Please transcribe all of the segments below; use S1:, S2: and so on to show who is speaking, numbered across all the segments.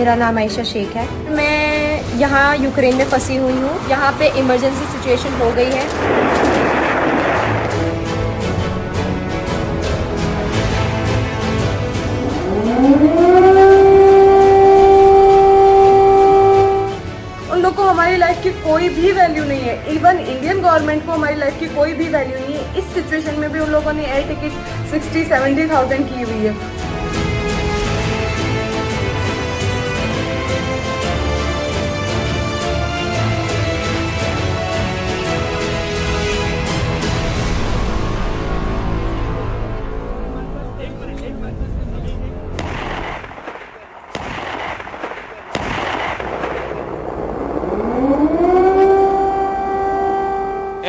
S1: मेरा नाम आयशा शेख है। मैं यहाँ यूक्रेन में फंसी हुई हूँ। यहाँ पे इमरजेंसी सिचुएशन हो गई है। उन लोग को हमारी लाइफ की कोई भी वैल्यू नहीं है। इवन इंडियन गवर्नमेंट को हमारी लाइफ की कोई भी वैल्यू नहीं है। इस सिचुएशन में भी उन लोगों ने एयर टिकट 60-70,000 की हुई है।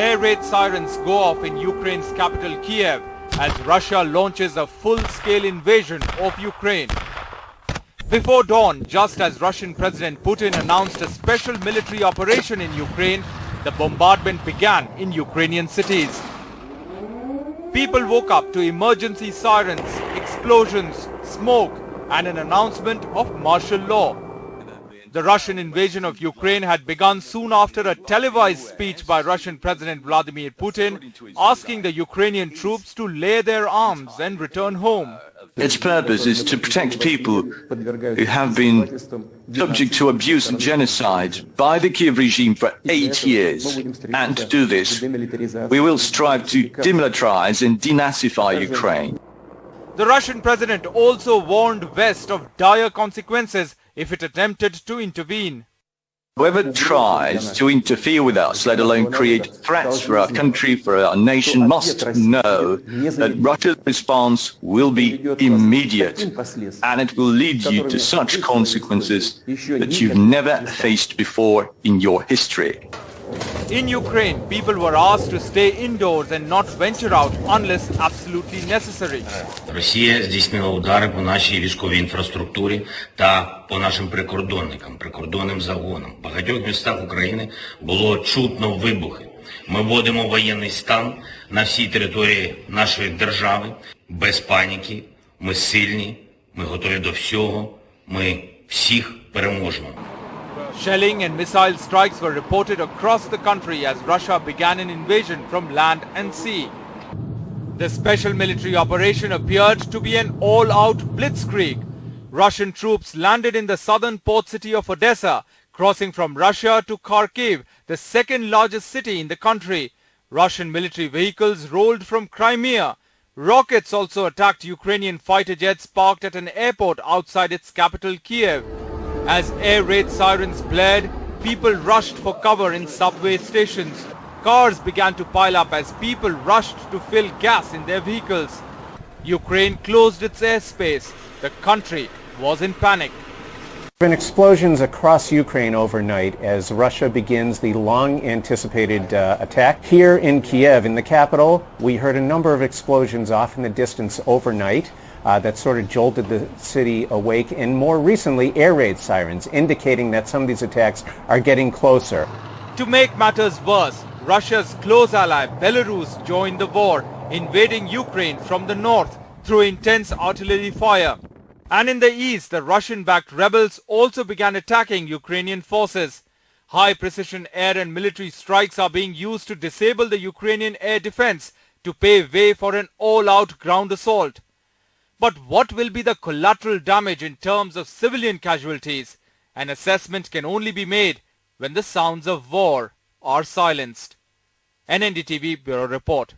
S2: Air raid sirens go off in Ukraine's capital Kiev as Russia launches a full-scale invasion of Ukraine. Before dawn, just as Russian President Putin announced a special military operation in Ukraine, the bombardment began in Ukrainian cities. People woke up to emergency sirens, explosions, smoke, and an announcement of martial law. The Russian invasion of Ukraine had begun soon after a televised speech by Russian President Vladimir Putin asking the Ukrainian troops to lay their arms and return home.
S3: Its purpose is to protect people who have been subject to abuse and genocide by the Kiev regime for 8 years. And to do this, we will strive to demilitarize and denazify Ukraine.
S2: The Russian president also warned West of dire consequences if it attempted to intervene.
S3: Whoever tries to interfere with us, let alone create threats for our country, for our nation, must know that Russia's response will be immediate, and it will lead you to such consequences that you've never faced before in your history.
S2: In Ukraine, people were asked to stay indoors and not venture out unless absolutely necessary.
S4: Росія здійснила удари по нашій військовій інфраструктурі та по нашим прикордонникам, прикордонним загонам. В багатьох містах України було чутно вибухи. Ми вводимо воєнний стан на всій території нашої держави. Без паніки. Ми сильні, ми готові до всього, ми всіх переможемо.
S2: Shelling and missile strikes were reported across the country as Russia began an invasion from land and sea. The special military operation appeared to be an all-out blitzkrieg. Russian troops landed in the southern port city of Odessa, crossing from Russia to Kharkiv, the second largest city in the country. Russian military vehicles rolled from Crimea. Rockets also attacked Ukrainian fighter jets parked at an airport outside its capital Kiev. As air raid sirens blared, people rushed for cover in subway stations. Cars began to pile up as people rushed to fill gas in their vehicles. Ukraine closed its airspace. The country was in panic.
S5: There have been explosions across Ukraine overnight as Russia begins the long-anticipated attack. Here in Kiev, in the capital, we heard a number of explosions off in the distance overnight. That sort of jolted the city awake, and more recently air raid sirens indicating that some of these attacks are getting closer.
S2: To make matters worse, Russia's close ally Belarus joined the war, invading Ukraine from the north through intense artillery fire. And in the east, the Russian-backed rebels also began attacking Ukrainian forces. High-precision air and military strikes are being used to disable the Ukrainian air defense to pave way for an all-out ground assault. But what will be the collateral damage in terms of civilian casualties? An assessment can only be made when the sounds of war are silenced. An NDTV Bureau Report.